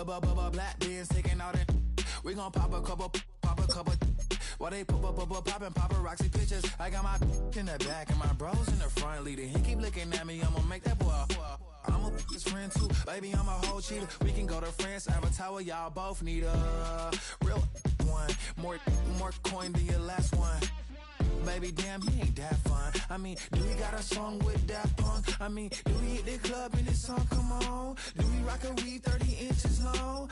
Black beans taking all that. We gon' pop a couple. While they poppin' paparazzi pictures. I got my in the back and my bros in the front leading. He keep looking at me, I'ma make that boy. I'm a his friend too, baby, I'm a whole cheater. We can go to France, Avatar, y'all both need a real one. More coin than your last one. Baby, damn, he ain't that fun. I mean, do we got a song with that punk? I mean, do we hit the club in this song? Come on. Do we rock a weave 30 inches long?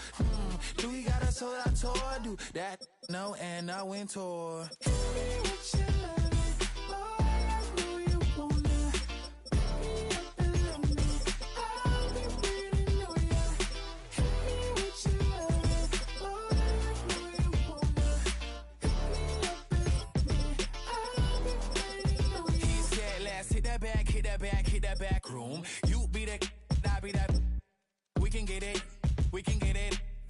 Do we got a sold out tour? Do that? No, and I went tour. Hit that back room. You be that, I be that. We can get it.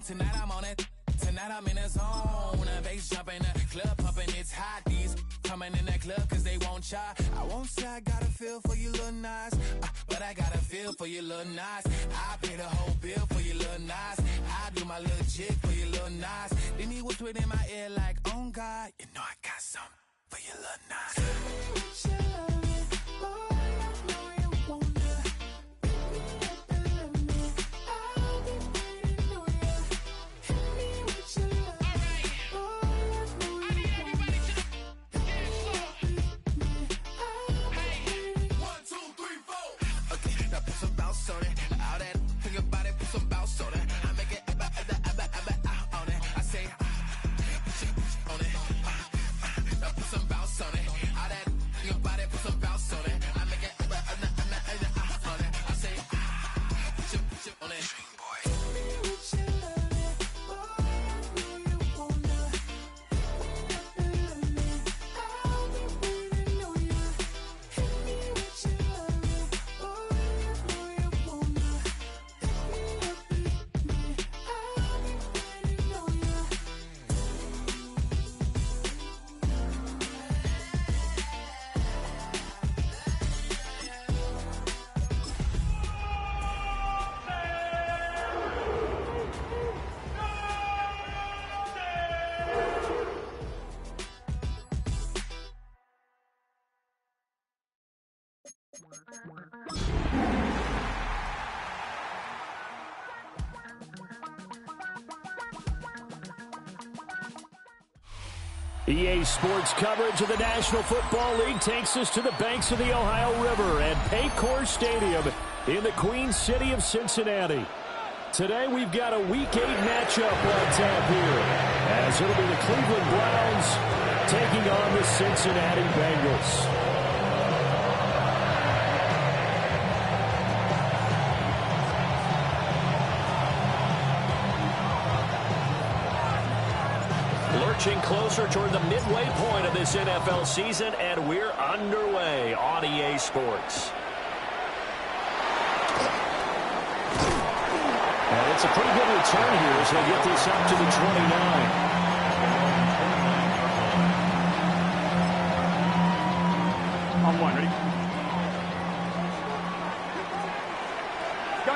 Tonight I'm on it. Tonight I'm in a zone. A bass jumping, a club pumping, it's hot. These coming in that club cause they won't try. I won't say I got a feel for you little nice, but I got a feel for you little nice. I pay the whole bill for you little nice. I do my little jig for you little nice. Then he whisper in my ear like, oh God, you know I got something for you little nice. EA Sports coverage of the National Football League takes us to the banks of the Ohio River at Paycor Stadium in the Queen City of Cincinnati. Today we've got a Week 8 matchup on tap here, as it'll be the Cleveland Browns taking on the Cincinnati Bengals. Lurching closer toward the midway point of this NFL season, and we're underway on EA Sports. And it's a pretty good return here as they get this up to the 29. On one, ready?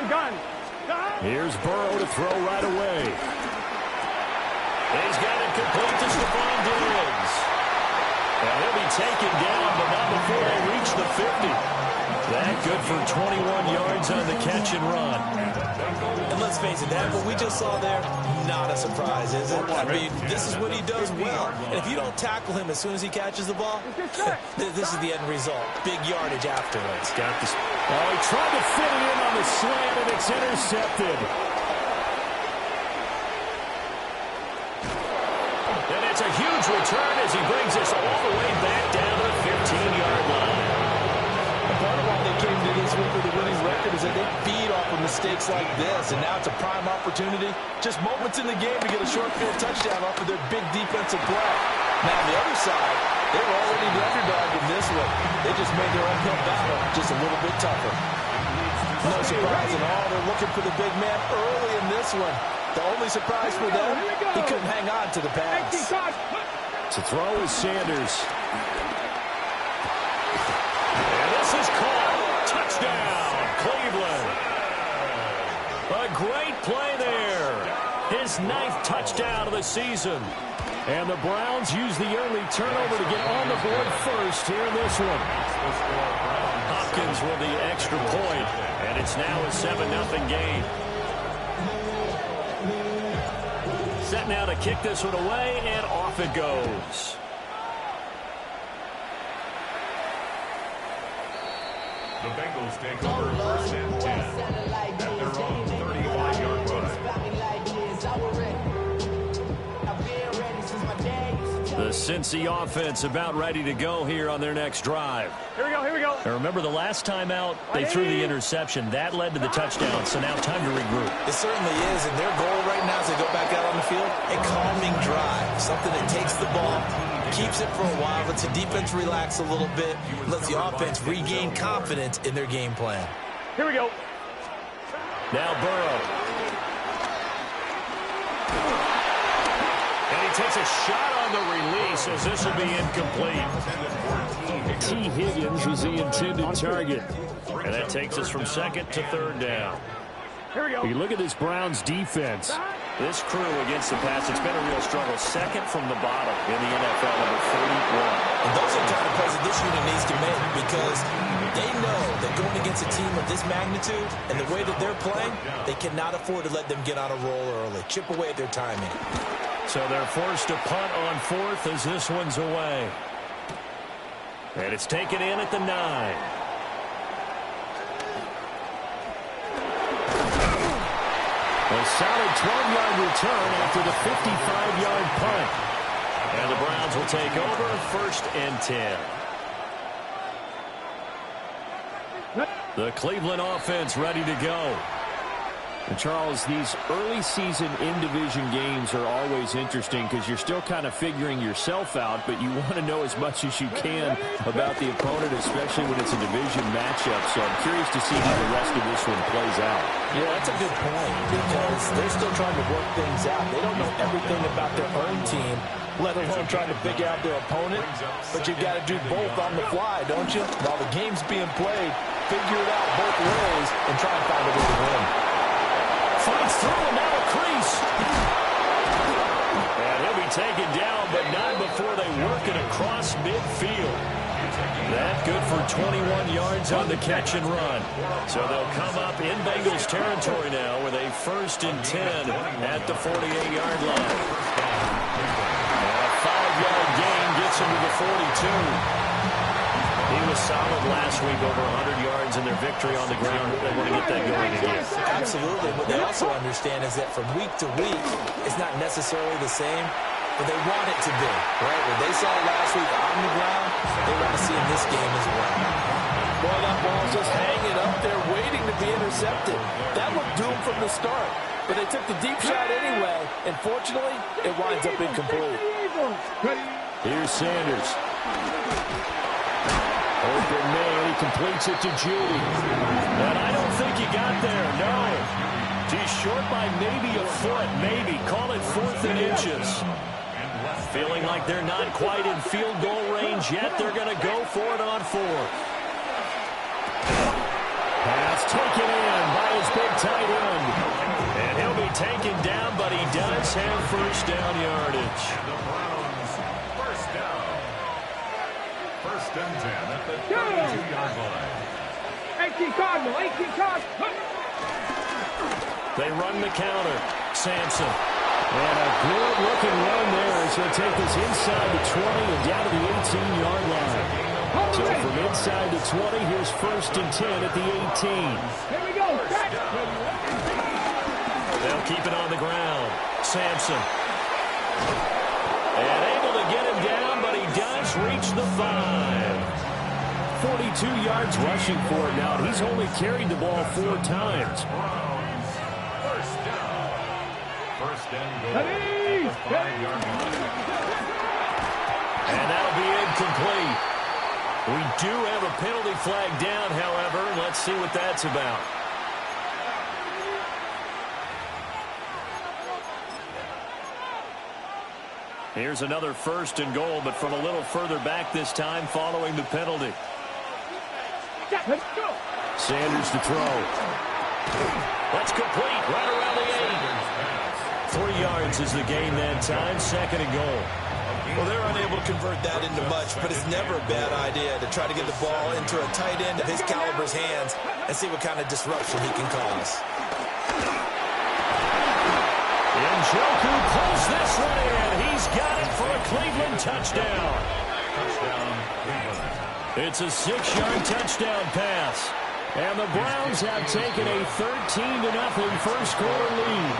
Gun. Here's Burrow to throw right away. He's got it complete to Stephon Diggs. And he'll be taken down, but not before they reach the 50. That good for 21 yards on the catch and run. And let's face it, that what we just saw there, not a surprise, is it? I mean, this is what he does well. And if you don't tackle him as soon as he catches the ball, this is the end result. Big yardage afterwards. Got this. Oh, he tried to fit it in on the slant, and it's intercepted. And it's a huge return as he brings us all the way back down to the 15-yard line. Part of why they came to this week with a winning record is that they feed off of mistakes like this, and now it's a prime opportunity. Just moments in the game to get a short field touchdown off of their big defensive play. Now on the other side, they were already the underdog in this one. They just made their uphill battle just a little bit tougher. No surprise at all. They're looking for the big man early in this one. The only surprise for them, he couldn't hang on to the pass. To throw is Sanders. And this is called touchdown, Cleveland. A great play there. his 9th touchdown of the season. And the Browns use the early turnover to get on the board first here in this one. Hopkins with the extra point, and it's now a 7-0 game. Set now to kick this one away, and off it goes. The Bengals take over 1st and 10 at their own 35-yard line. The Cincy offense about ready to go here on their next drive. Here we go, here we go. Now remember, the last time out, they threw the interception. That led to the touchdown, so now time to regroup. It certainly is, and their goal right now as they go back out on the field, a calming drive, something that takes the ball, keeps it for a while, lets the defense relax a little bit, lets the offense regain confidence in their game plan. Here we go. Now Burrow. And he takes a shot on the release as this will be incomplete. T. Higgins was the intended target. And that takes us from 2nd to 3rd down. Here we go. You look at this Browns defense. This crew against the pass, it's been a real struggle. 2nd from the bottom in the NFL, number 41. And those are the kind of plays that this unit needs to make, because they know that going against a team of this magnitude and the way that they're playing, they cannot afford to let them get on a roll early. Chip away at their timing. So they're forced to punt on 4th as this one's away. And it's taken in at the 9. A solid 12-yard return after the 55-yard punt. And the Browns will take over 1st and 10. The Cleveland offense ready to go. And Charles, these early season in-division games are always interesting because you're still kind of figuring yourself out, but you want to know as much as you can about the opponent, especially when it's a division matchup. So I'm curious to see how the rest of this one plays out. Yeah, that's a good point, because they're still trying to work things out. They don't know everything about their own team, let alone trying to figure out their opponent. But you've got to do both on the fly, don't you? While the game's being played, figure it out both ways and try and find a way to win. Fights through, and now a crease. And he'll be taken down, but not before they work it across midfield. That good for 21 yards on the catch and run. So they'll come up in Bengals territory now with a 1st and 10 at the 48-yard line. And a 5-yard gain gets him to the 42. He was solid last week, over 100 yards in their victory on the ground. They want to get that going again. Absolutely. What they also understand is that from week to week, it's not necessarily the same, but they want it to be, right? What they saw last week on the ground, they want to see in this game as well. Boy, that ball's just hanging up there, waiting to be intercepted. That looked doomed from the start, but they took the deep shot anyway, and fortunately, it winds up incomplete. Here's Sanders. Open man, he completes it to Judy. And I don't think he got there, no. He's short by maybe a foot, maybe. Call it 4th and inches. Feeling like they're not quite in field goal range yet. They're going to go for it on 4th. Pass taken in by his big tight end. And he'll be taken down, but he does have 1st down yardage. First and 10 at the 32-yard line. 18 Cardinal, 18 Cardinal. They run the counter. Sampson. And a good-looking run there as he'll take this inside the 20 and down to the 18-yard line. So from inside the 20, here's 1st and 10 at the 18. Here we go. They'll keep it on the ground. Sampson. And able to get him down, but he does reach the 5. 42 yards rushing for him now. He's only carried the ball 4 times. First down. First and goal at the 5-yard line. And that'll be incomplete. We do have a penalty flag down, however. Let's see what that's about. Here's another 1st and goal, but from a little further back this time following the penalty. Sanders to throw. That's complete right around the 8. 3 yards is the gain that time, 2nd and goal. Well, they're unable to convert that into much, but it's never a bad idea to try to get the ball into a tight end of his caliber's hands and see what kind of disruption he can cause. Njoku pulls this one in. He's got it for a Cleveland touchdown. It's a 6-yard touchdown pass. And the Browns have taken a 13-0 first quarter lead.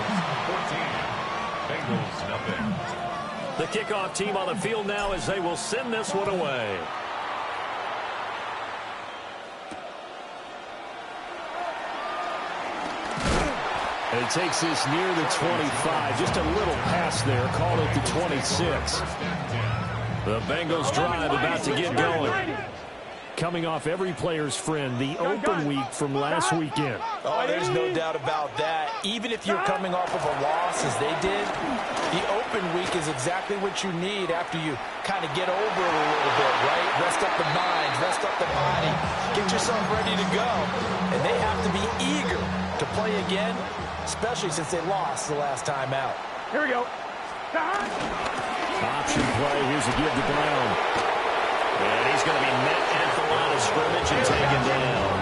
14. Bengals nothing. The kickoff team on the field now as they will send this one away. And it takes this near the 25. Just a little pass there. Call it the 26. The Bengals drive about to get going. Coming off every player's friend, the open week from last weekend. Oh, there's no doubt about that. Even if you're coming off of a loss as they did, the open week is exactly what you need after you kind of get over it a little bit, right? Rest up the mind, rest up the body, get yourself ready to go. And they have to be eager to play again, especially since they lost the last time out. Here we go. Option play. Here's a give to Brown. And he's going to be met at the line of scrimmage and taken down.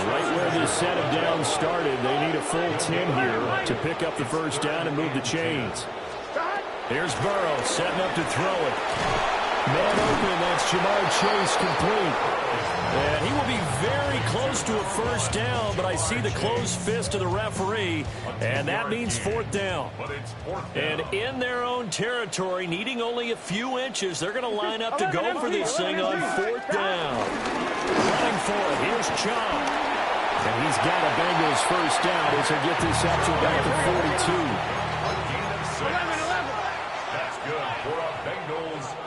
Right where this set of downs started, they need a full 10 here to pick up the first down and move the chains. Here's Burrow setting up to throw it. Man open, that's Jamar Chase complete. And he will be very close to a first down, but I see the closed fist of the referee, and that means 4th down. And in their own territory, needing only a few inches, they're going to line up to go for this thing on 4th down. Running for it, here's Chubb. And he's got a Bengals first down as they get this out to about the 42. That's good for a Bengals.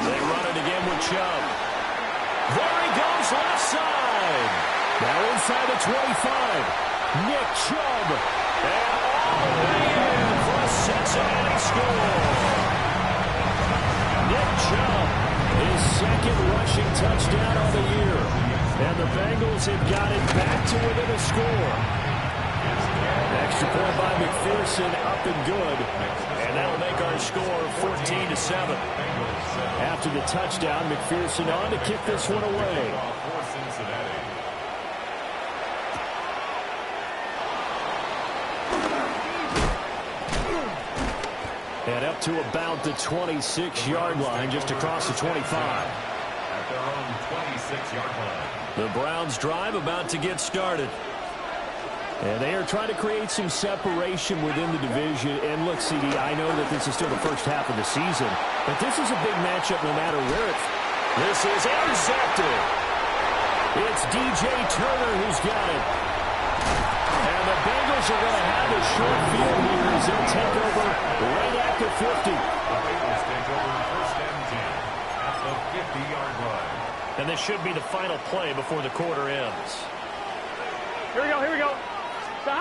They run it again with Chubb. There he goes, left side. Now inside the 25. Nick Chubb. And all the way in for a Cincinnati score. Nick Chubb, his 2nd rushing touchdown of the year. And the Bengals have got it back to within a score. Extra point by McPherson, up and good. And that'll make our score 14-7. After the touchdown, McPherson on to kick this one away. And up to about the 26-yard line, just across the 25. At their own 26-yard line. The Browns drive about to get started. And they are trying to create some separation within the division. And look, CD, I know that this is still the first half of the season, but this is a big matchup no matter where it's. This is intercepted. It's DJ Turner who's got it. And the Bengals are going to have a short field here as they'll take over right at the 50. The Bengals take over 1st and 10 at the 50-yard line. And this should be the final play before the quarter ends. Here we go, here we go. The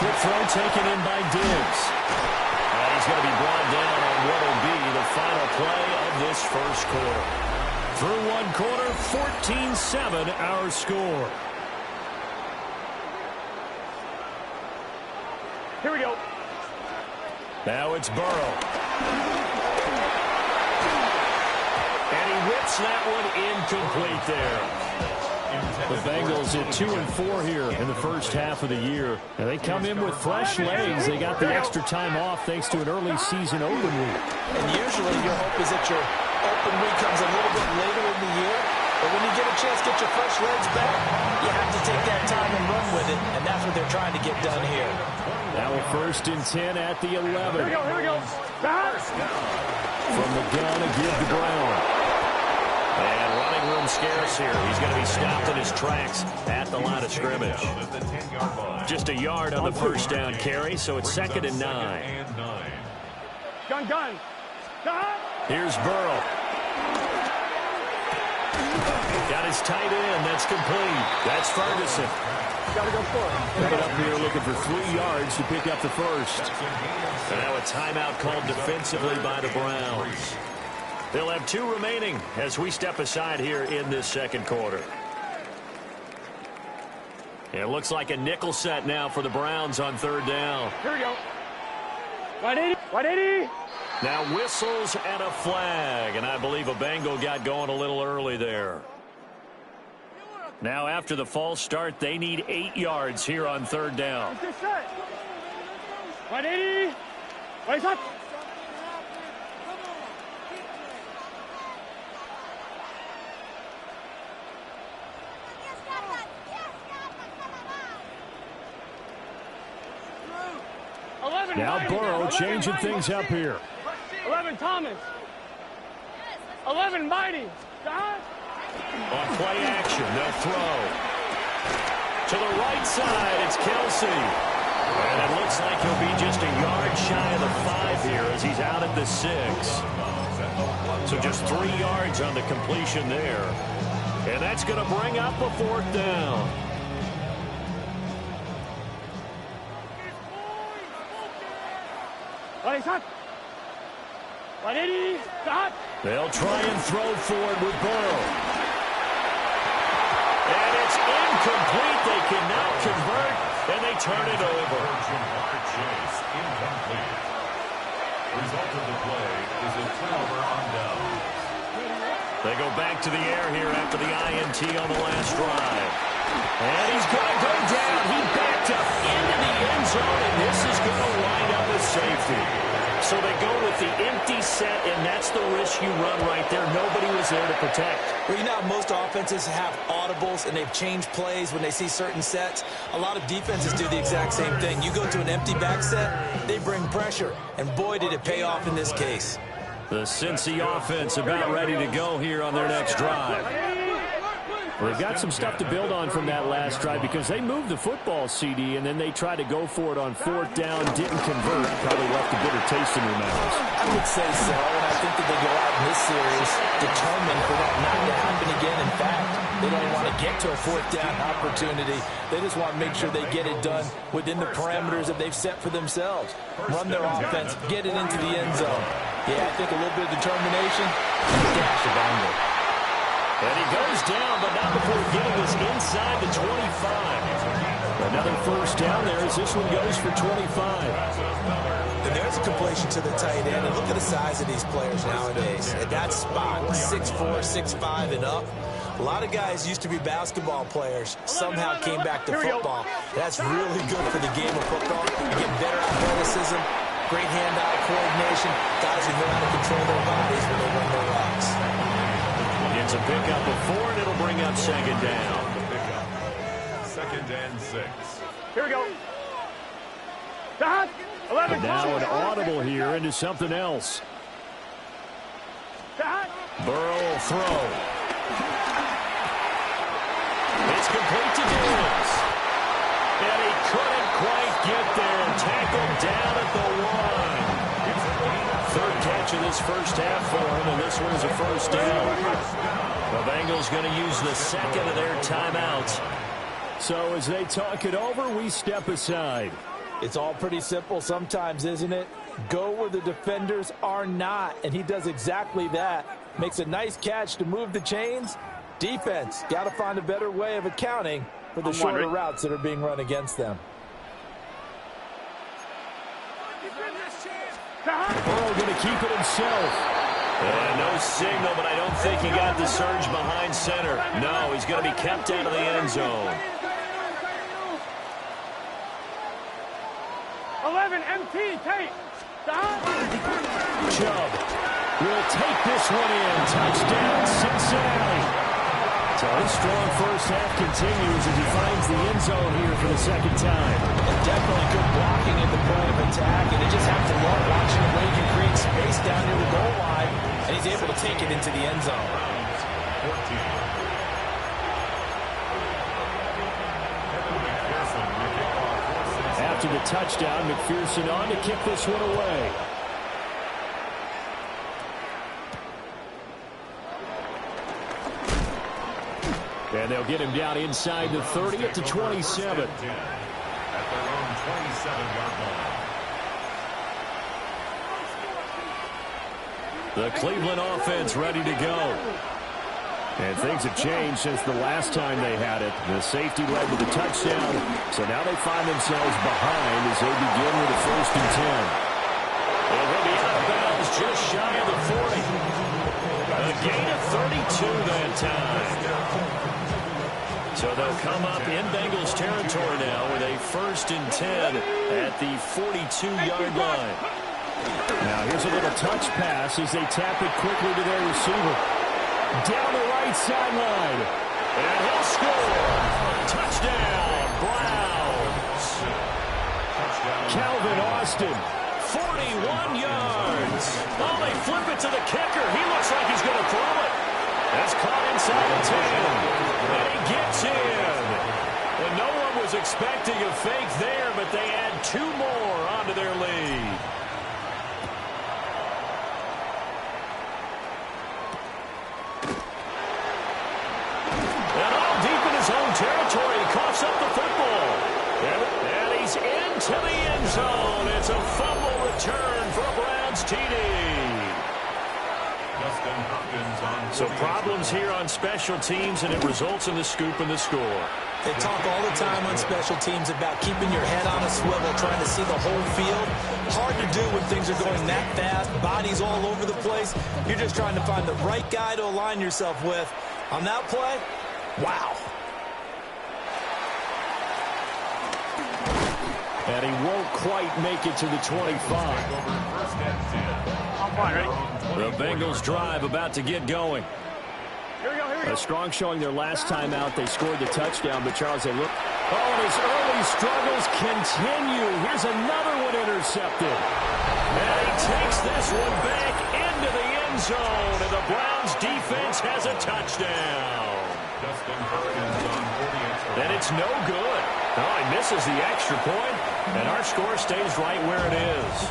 quick throw taken in by Diggs. And he's going to be brought down on what will be the final play of this first quarter. Through one quarter, 14-7 our score. Here we go. Now it's Burrow. And he whips that one incomplete there. The Bengals at 2-4 here in the first half of the year. And they come in with fresh legs. They got the extra time off thanks to an early season open week. And usually your hope is that your open week comes a little bit later in the year. But when you get a chance to get your fresh legs back, you have to take that time and run with it. And that's what they're trying to get done here. Now a 1st and 10 at the 11. Here we go, here we go. From the gun, a give to Brown. And running room scarce here. He's going to be stopped in his tracks at the line of scrimmage. Just a yard on the first down carry, so it's 2nd and 9. Gun. Here's Burrow. Got his tight end. That's complete. That's Ferguson. Got to go for it. Coming up here looking for 3 yards to pick up the first. And now a timeout called defensively by the Browns. They'll have 2 remaining as we step aside here in this second quarter. It looks like a nickel set now for the Browns on third down. Here we go. 180. 180. Now whistles and a flag, and I believe a Bengal got going a little early there. Now after the false start, they need 8 yards here on third down. 180. Wait up. Now Burrow changing things up here. 11 Thomas. 11 Mighty. On play action, they'll throw. To the right side, it's Kelsey. And it looks like he'll be just a yard shy of the 5 here as he's out at the 6. So just 3 yards on the completion there. And that's going to bring up a 4th down. They'll try and throw forward with Burrow. And it's incomplete. They cannot convert, and they turn it over. Chase incomplete. Result of the play is a turnover on down. They go back to the air here after the INT on the last drive. And he's going to go down. He backed up into the end zone, and this is going to wind up a safety. So they go with the empty set, and that's the risk you run right there. Nobody was there to protect. Well, you know how most offenses have audibles, and they've changed plays when they see certain sets. A lot of defenses do the exact same thing. You go to an empty back set, they bring pressure. And boy, did it pay off in this case. The Cincy offense about ready to go here on their next drive. Well, they've got some stuff to build on from that last drive because they moved the football, CD, and then they tried to go for it on 4th down, didn't convert, probably left a bitter taste in their mouths. I would say so, and I think that they go out in this series determined for that not to happen again. In fact, they don't want to get to a 4th down opportunity. They just want to make sure they get it done within the parameters that they've set for themselves. Run their offense, get it into the end zone. Yeah, I think a little bit of determination and a dash of anger. And he goes down, but not before getting us inside the 25. Another 1st down there as this one goes for 25. And there's a completion to the tight end. And look at the size of these players nowadays. At that spot, 6'4", 6'5", and up. A lot of guys used to be basketball players, somehow came back to football. That's really good for the game of football. You get better athleticism, great hand-eye coordination, guys who know how to control their bodies when they run their routes. It's a pickup of 4, and it'll bring up 2nd down. 2nd and 6. Here we go. 11. And now an audible here into something else. Burrow will throw. It's complete to Daniels. And he couldn't quite get there. Tackled down at the 1. 3rd catch of this first half for him, and this one is a 1st down. The Bengals going to use the 2nd of their timeouts. So as they talk it over, we step aside. It's all pretty simple sometimes, isn't it? Go where the defenders are not, and he does exactly that. Makes a nice catch to move the chains. Defense, got to find a better way of accounting for the shorter routes that are being run against them. Burrow going to keep it himself. No signal, but I don't think he got the surge behind center. No, he's going to be kept out of the end zone. 11 MT, Tate. Chubb will take this one in. Touchdown, Cincinnati. So his strong first half continues as he finds the end zone here for the 2nd time. And definitely good blocking in the point of attack, and they just have to love watching the way he can create space down near the goal line, and he's able to take it into the end zone. 14. After the touchdown, McPherson on to kick this one away. And they'll get him down inside the 30 at the 27. At their own 27-yard line. The Cleveland offense ready to go. And things have changed since the last time they had it. The safety led to the touchdown, so now they find themselves behind as they begin with a 1st and 10. And he'll be out of bounds just shy of the 40. A gain of 32 that time. So they'll come up in Bengals territory now with a 1st and 10 at the 42-yard line. Now here's a little touch pass as they tap it quickly to their receiver. Down the right sideline. And he'll score. Touchdown, Browns. Calvin Austin. 41 yards. Oh, they flip it to the kicker. He looks like he's going to throw it. That's caught inside the 10. And he gets in. And no one was expecting a fake there, but they add 2 more onto their lead. Territory, he coughs up the football. And he's into the end zone. It's a fumble return for a Browns TD. So problems here on special teams, and it results in the scoop and the score. They talk all the time on special teams about keeping your head on a swivel, trying to see the whole field. Hard to do when things are going that fast, bodies all over the place. You're just trying to find the right guy to align yourself with. On that play, wow. And he won't quite make it to the 25. I'm fine, ready? The Bengals drive about to get going. Here we go, here we go. A strong showing their last time out. They scored the touchdown, but Charles, they look. Oh, and his early struggles continue. Here's another one intercepted. And he takes this one back into the end zone, and the Browns defense has a touchdown. And it's no good. Oh, he misses the extra point, and our score stays right where it is.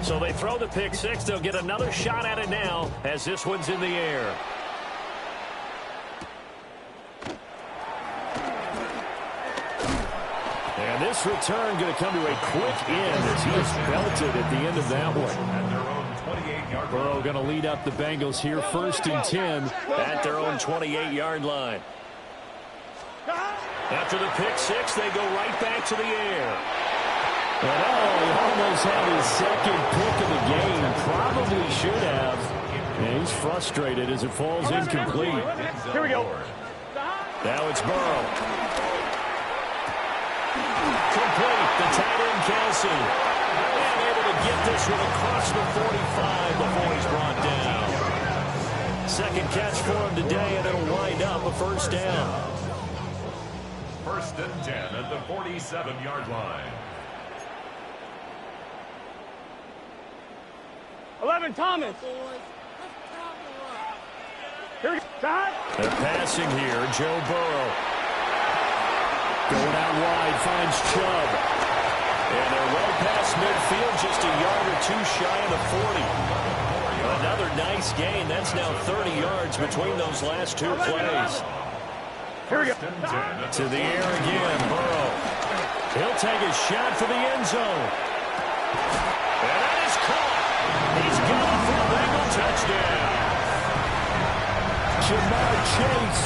So they throw the pick six. They'll get another shot at it now as this one's in the air. And this return going to come to a quick end as he is belted at the end of that one. Burrow going to lead up the Bengals here, 1st and 10 at their own 28-yard line. After the pick six, they go right back to the air. And he almost had his second pick of the game. Probably should have. And he's frustrated as it falls incomplete. Here we go. Now it's Burrow. Complete. The tight end, Kelsey. And able to get this one across the 45 before he's brought down. Second catch for him today, and it'll wind up a 1st down. 1st and 10 at the 47-yard line. 11, Thomas. Here we go. They're passing here. Joe Burrow. Going out wide, finds Chubb. And they're well past midfield, just a yard or two shy of the 40. Another nice gain. That's now 30 yards between those last 2 plays. Here we go. To the air again, Burrow. He'll take a shot for the end zone. And that is caught. He's going for a Bengal touchdown. Jamar Chase,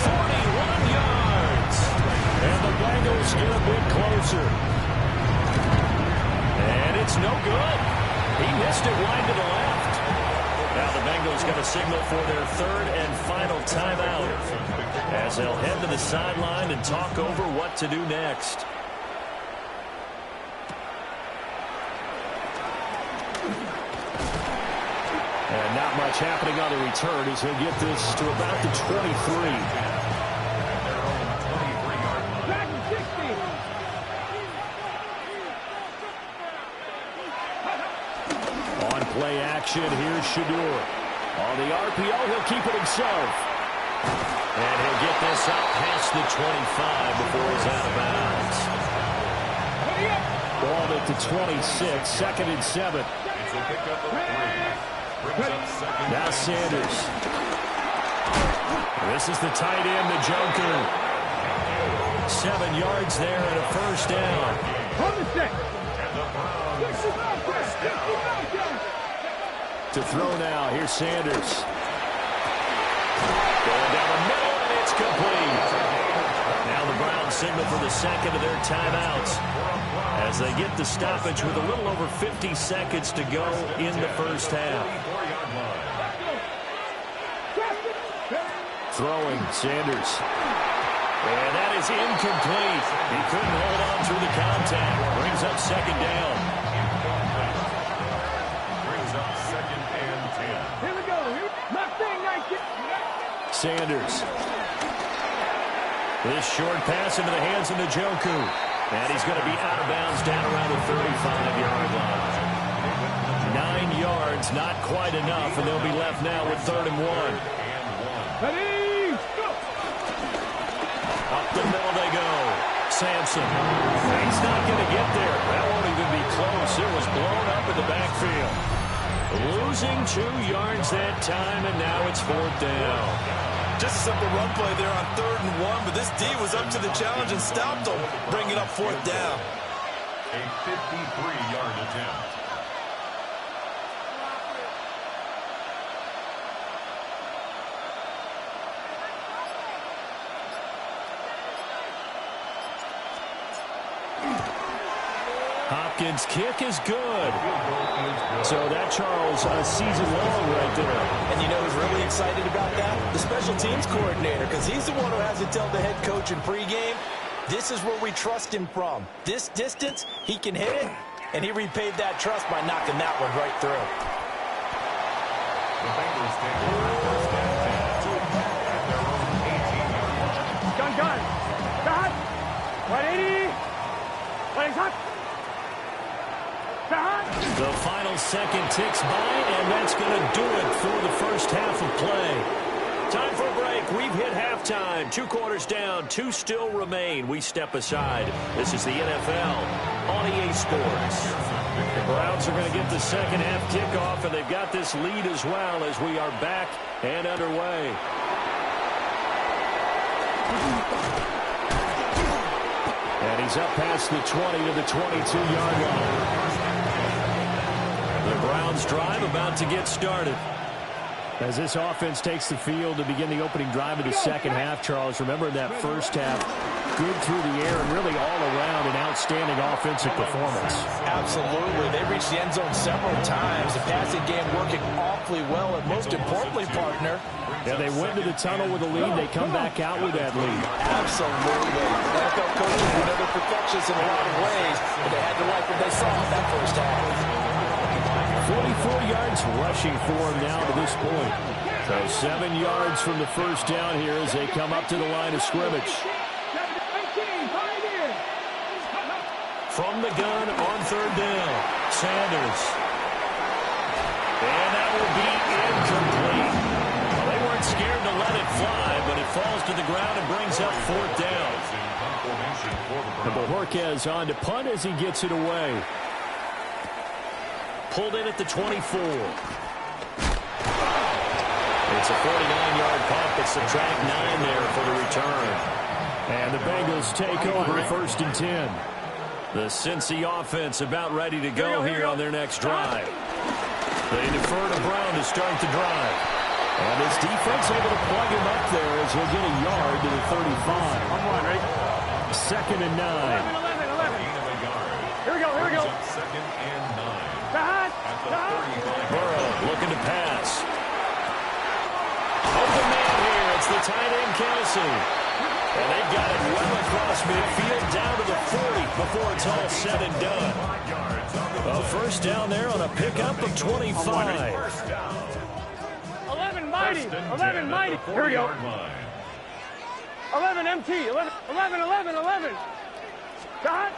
41 yards. and the Bengals get a bit closer. And it's no good. He missed it wide to the left. Now the Bengals going to signal for their 3rd and final timeout as they'll head to the sideline and talk over what to do next. And not much happening on the return as he'll get this to about the 23. On play action, here's Shedeur. On the RPO, he'll keep it himself. And he'll get this up past the 25 before he's out of bounds. Ball at the 26, 2nd and 7. Now Sanders. This is the tight end, the Joker. 7 yards there and a 1st down. To throw now, here's Sanders. Going down the middle, and it's complete. Now the Browns signal for the second of their timeouts as they get the stoppage with a little over 50 seconds to go in the first half. Throwing, Sanders. And that is incomplete. He couldn't hold on through the contact. Brings up second down. Brings up second and 10. Here we go. Sanders. This short pass into the hands of Njoku. And he's going to be out of bounds down around the 35-yard line. 9 yards, not quite enough, and they'll be left now with 3rd and 1. Ready, go! Up the middle they go. Sampson. He's not going to get there. That won't even be close. It was blown up in the backfield. Losing 2 yards that time, and now it's 4th down. Just a simple run play there on 3rd and 1, but this D was up to the challenge and stopped them, bringing up 4th down. A 53-yard attempt. Hopkins' kick is good. So that, Charles, a season long right there. And you know who's really excited about that? The special teams coordinator, because he's the one who has to tell the head coach in pregame, this is where we trust him from. This distance, he can hit it, and he repaid that trust by knocking that one right through. The Bengals take over first and 10 at their own 18-yard line. Gun. Start. 180. Playing hot. The final second ticks by, and that's going to do it for the first half of play. Time for a break. We've hit halftime. 2 quarters down, 2 still remain. We step aside. This is the NFL on EA Sports. The Browns are going to get the second half kickoff, and they've got this lead as well as we are back and underway. And he's up past the 20 to the 22-yard line. The Browns drive about to get started. As this offense takes the field to begin the opening drive of the second half, Charles, remember that first half, good through the air and really all around an outstanding offensive performance. Absolutely. They reached the end zone several times. The passing game working awfully well, and most importantly, partner, yeah, they went to the tunnel with a lead. They come back out with that lead. Absolutely. NFL coaches, we know they're perfectionists in a lot of ways, but they had to like what they saw in that first half. 44 yards rushing for him now to this point. So 7 yards from the first down here as they come up to the line of scrimmage. From the gun on 3rd down, Sanders. And that will be incomplete. They weren't scared to let it fly, but it falls to the ground and brings up 4th down. And Bojorquez on to punt as he gets it away. Pulled in at the 24. It's a 49-yard punt, but subtract 9 there for the return. And the Bengals take over 1st and 10. The Cincy offense about ready to go here on their next drive. They defer to Brown to start the drive. And this defense able to plug him up there as he'll get a yard to the 35. On 1, right? 2nd and 9. 11. Here we go. Second and 9. Burrow looking to pass. Open man here. It's the tight end, Kelsey. And they've got it well across midfield down to the 40 before it's all said and done. A first down there on a pickup of 25. 11 mighty. 11 mighty. Here we go. 11 MT. 11. Got.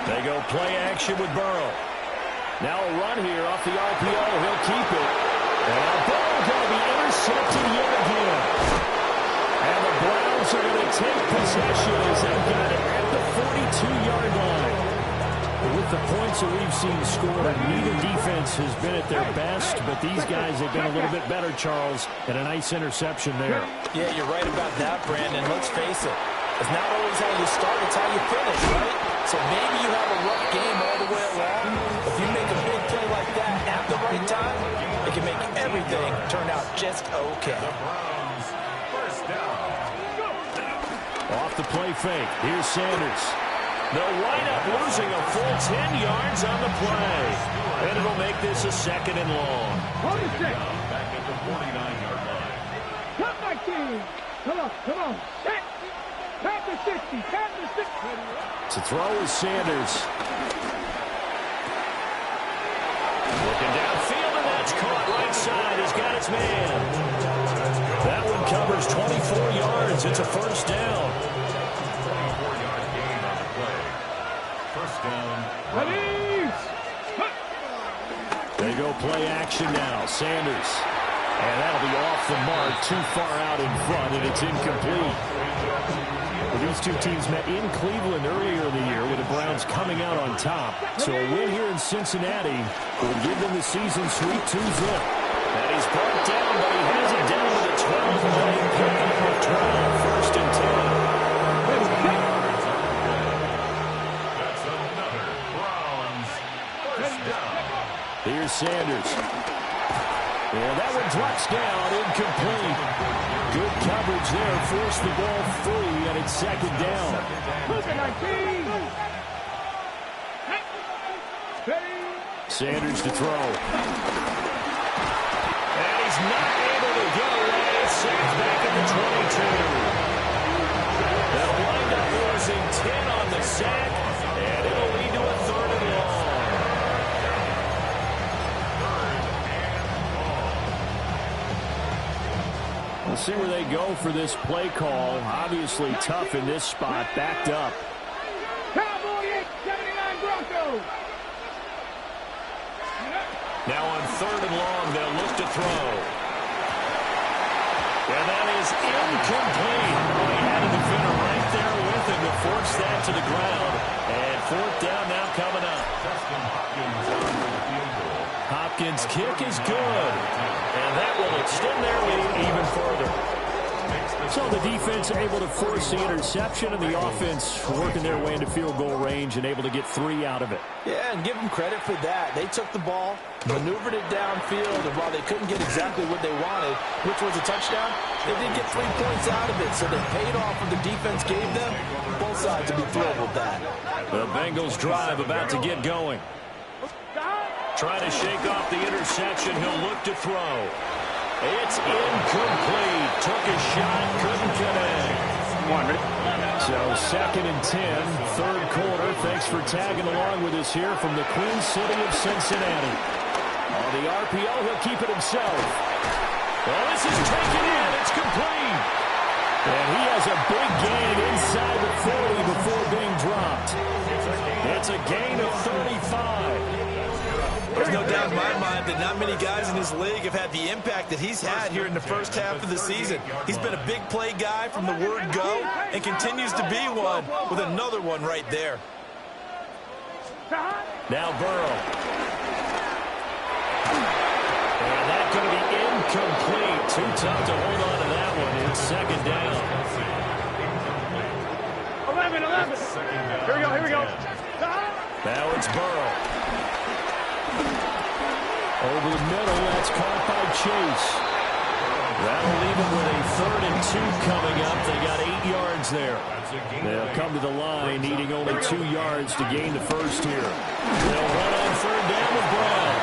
They go play action with Burrow. Now a run here off the RPO. He'll keep it. And Burrow going to be intercepted yet again. And the Browns are going to take possession as they've got it at the 42-yard line. But with the points that we've seen scored, neither defense has been at their best, but these guys have been a little bit better, Charles, and a nice interception there. Yeah, you're right about that, Brandon. Let's face it. It's not always how you start, it's how you finish, right? So maybe you have a rough game all the way along. If you make a big play like that at the right time, it can make everything turn out just okay. The Browns off the play fake. Here's Sanders. They'll wind up losing a full 10 yards on the play. And it'll make this a 2nd and long. Back at the 49-yard line. Cut my team. Come on. Tap the 60. To throw is Sanders. Looking downfield, and that's caught right side. He's got his man. That one covers 24 yards. It's a 1st down. 24-yard gain on the play. 1st down. They go play action now. Sanders. And that'll be off the mark, too far out in front, and it's incomplete. Well, these two teams met in Cleveland earlier in the year with the Browns coming out on top. So a win here in Cincinnati will give them the season sweep 2-0. And he's brought down, but he has it down to the 12-line pickup of 12, 1st and 10. That's another Browns 1st down. Here's Sanders. And that one drops down, incomplete. Good coverage there, forced the ball free, and it's 2nd down. Sanders to throw. And he's not able to get away. Sacked back at the 22. They'll wind up losing 10 on the sack, and it'll lead to a 3rd and long. We'll see where they go for this play call. Obviously tough in this spot, backed up. Cowboy 879 Broncos. Now on 3rd and long, they'll look to throw. And that is incomplete. He had a defender right there with him to force that to the ground. And 4th down now coming up. Hopkins' kick is good. And that will extend their lead even further. So the defense able to force the interception, and the offense working their way into field goal range and able to get 3 out of it. Yeah, and give them credit for that. They took the ball, maneuvered it downfield, and while they couldn't get exactly what they wanted, which was a touchdown, they did get 3 points out of it, so they paid off what the defense gave them. Both sides will be thrilled with that. The Bengals drive about to get going. Trying to shake off the interception. He'll look to throw. It's incomplete. Took a shot, couldn't connect. So 2nd and 10, 3rd quarter. Thanks for tagging along with us here from the Queen City of Cincinnati. On the RPO, he'll keep it himself. Well, this is taken in. It's complete. And he has a big gain inside the 40 before being dropped. It's a gain of 35. There's no doubt in my mind that not many guys in this league have had the impact that he's had here in the 1st half of the season. He's been a big play guy from the word go and continues to be one with another one right there. Now Burrow. And that's going to be incomplete. Too tough to hold on to that one. It's 2nd down. 11. Here we go. Now it's Burrow. Over the middle, that's caught by Chase. That'll leave him with a 3rd and 2 coming up. They got 8 yards there. They'll come to the line, needing only 2 yards to gain the 1st here. They'll run on 3rd down with Brown.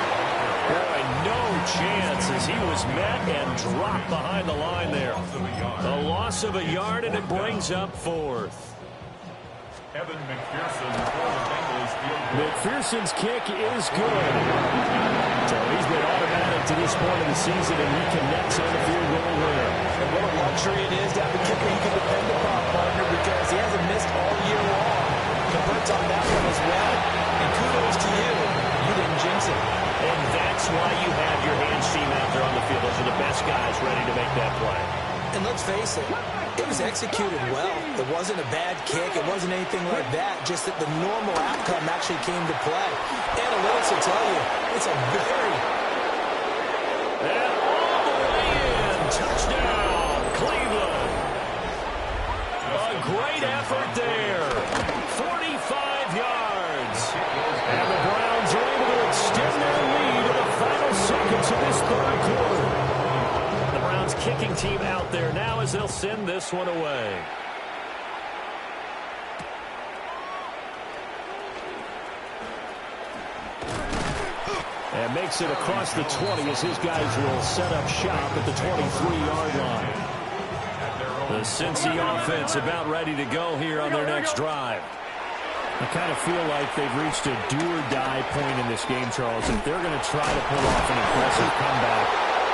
Boy, no chance as he was met and dropped behind the line there. A loss of a yard, and it brings up 4th. Evan McPherson for the Bengals. McPherson's kick is good. So he's been automatic to this point of the season, and he connects on the field goal there. And what a luxury it is to have a kicker you can depend upon, partner, because he hasn't missed all year long. Converts on that one as well, and kudos to you. You didn't jinx it. And that's why you have your hands team out there on the field. Those are the best guys ready to make that play. And let's face it, it was executed well. It wasn't a bad kick. It wasn't anything like that. Just that the normal outcome actually came to play. Analytics will tell you it's a very... And all the way in. Touchdown, Cleveland. A great effort there. 45 yards. And the Browns are able to extend their lead in the final seconds of this 3rd quarter. Kicking team out there now as they'll send this one away. And makes it across the 20 as his guys will set up shop at the 23-yard line. The Cincy offense about ready to go here on their next drive. I kind of feel like they've reached a do-or-die point in this game, Charles. If they're going to try to pull off an impressive comeback,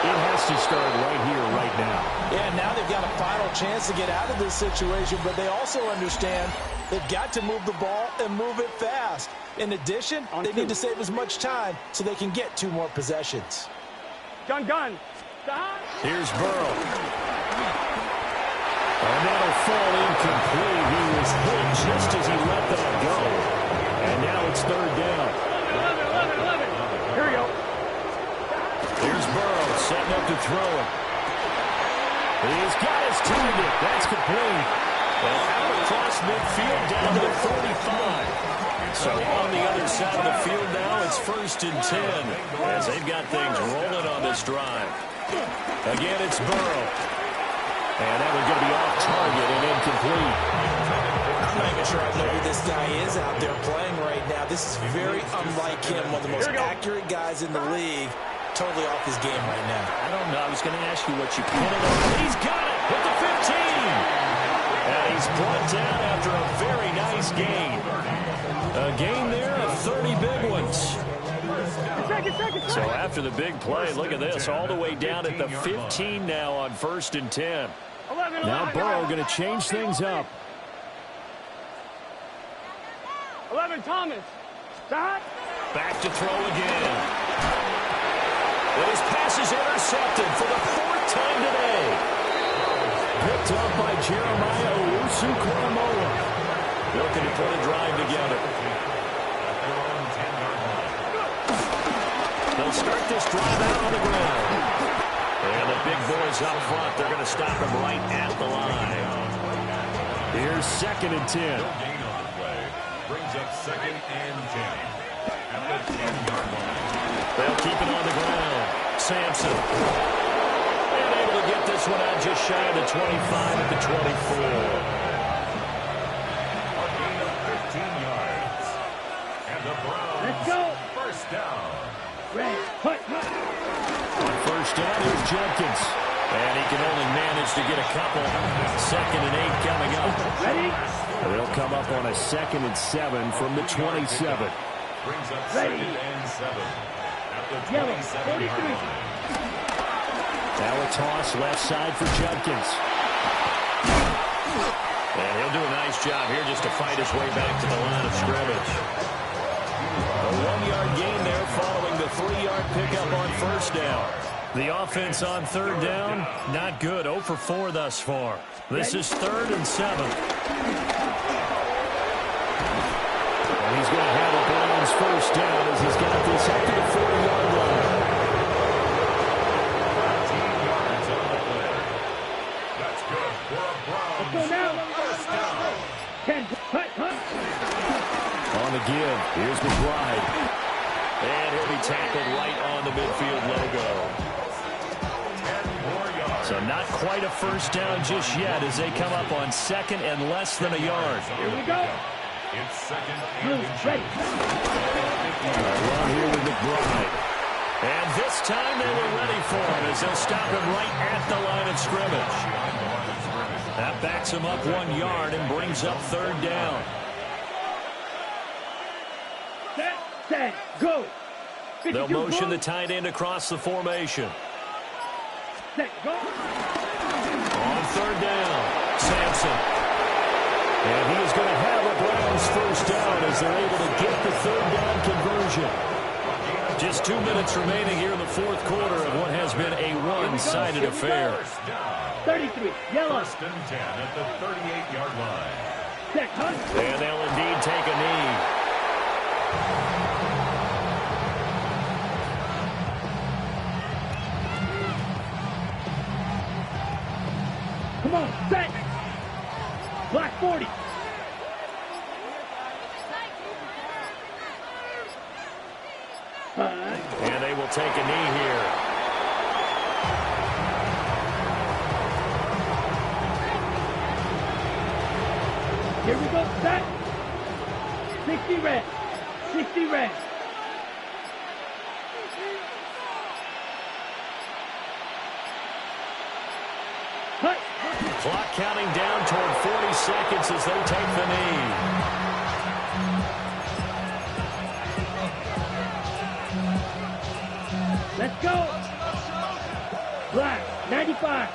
it has to start right here, right now. Yeah, now they've got a final chance to get out of this situation, but they also understand they've got to move the ball and move it fast. In addition, they need to save as much time so they can get 2 more possessions. Gun. Stop. Here's Burrow. And that'll fall incomplete. He was hit just as he let that go. And now it's 3rd down. 11. Here we go. Here's Burrow setting up to throw it. He's got his target. That's complete. And out across midfield down to the 45. So on the other side of the field now, it's 1st and 10 as they've got things rolling on this drive. Again, it's Burrow. And that was going to be off target and incomplete. I'm not even sure I know who this guy is out there playing right now. This is very unlike him, one of the most accurate guys in the league. Totally off his game right now. I don't know. I was going to ask you what you pinned on. He's got it with the 15. And he's brought down after a very nice gain. A gain there of 30 big ones. So after the big play, look at this, all the way down at the 15 now on 1st and 10. Now Burrow going to change things up. 11, Thomas. Stop. Back to throw again. But his pass is intercepted for the 4th time today. Picked up by Jeremiah Owusu-Koramoah. Looking to put a drive together. They'll start this drive out on the ground. And the big boys up front, they're going to stop him right at the line. Here's 2nd and 10. Gain on the play brings up 2nd and 10 at the 10-yard line. They'll keep it on the ground. Sampson. And able to get this one out just shy of the 25 at the 24. A gain of 15 yards. And the Browns. Let's go. 1st down. Red. Hut. On 1st down, here's Jenkins. And he can only manage to get a couple. 2nd and 8 coming up. Ready? They'll come up on a 2nd and 7 from the 27. Brings up Ready. 2nd and 7 at the Yellow. 27-yard 43. line. Now a toss left side for Judkins. And he'll do a nice job here just to fight his way back to the line of scrimmage. A 1-yard gain there following the 3-yard pickup on 1st down. The offense on 3rd down, not good. 0 for 4 thus far. This is 3rd and 7. And he's going to have a Browns 1st down as he's got this up to the 40-yard line. 13 yards on the play. That's good for a Browns. Go now. 1st down. 10. Hut. On the give, here's McBride. And he'll be tackled right on the midfield logo. 10 more yards. So not quite a 1st down just yet as they come up on 2nd and less than a yard. Here we go. It's 2nd and Move. Ready. Run here with McBride. And this time they were ready for him as they'll stop him right at the line of scrimmage. That backs him up 1 yard and brings up 3rd down. Set. Go. They'll 52, motion go. the tight end across the formation. Set. Go. On 3rd down, Sampson. And he is going to have a Browns 1st down as they're able to get the 3rd down conversion. Just 2 minutes remaining here in the 4th quarter of what has been a one-sided affair. 33. Yellow. 1st and 10 at the 38-yard line. Set. Hut. And they'll indeed take a knee. Come on. Set. Black 40. And they will take a knee here. Here we go. Set. 60 red. 60 red. Clock counting down toward 40 seconds as they take the knee. Let's go. Black, 95.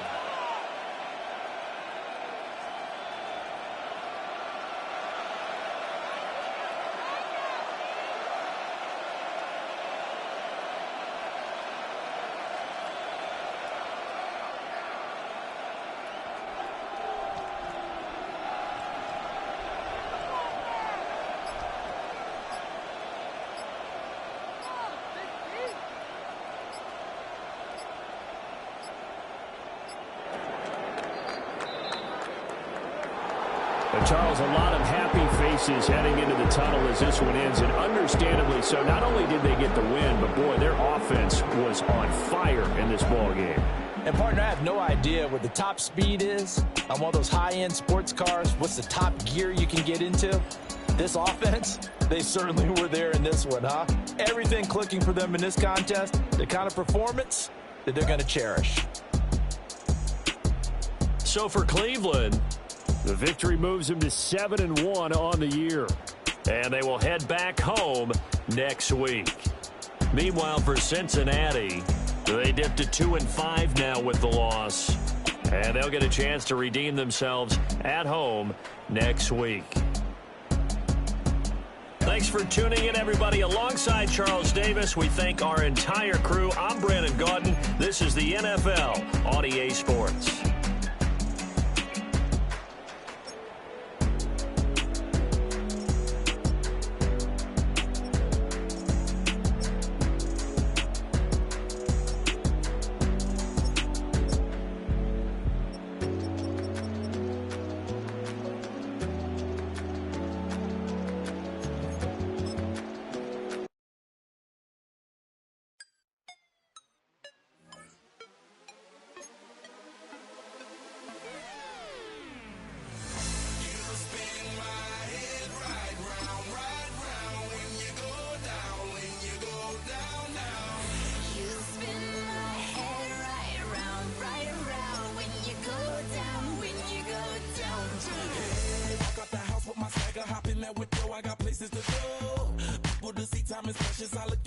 Charles, a lot of happy faces heading into the tunnel as this one ends, and understandably so. Not only did they get the win, but, boy, their offense was on fire in this ball game. And, partner, I have no idea what the top speed is on one of those high-end sports cars. What's the top gear you can get into? This offense, they certainly were there in this one, huh? Everything clicking for them in this contest, the kind of performance that they're going to cherish. So for Cleveland, the victory moves them to 7-1 on the year. And they will head back home next week. Meanwhile, for Cincinnati, they dipped to 2-5 now with the loss. And they'll get a chance to redeem themselves at home next week. Thanks for tuning in, everybody. Alongside Charles Davis, we thank our entire crew. I'm Brandon Gaudin. This is the NFL on EA Sports. Hop in that window, I got places to go. People to see, time is precious. I look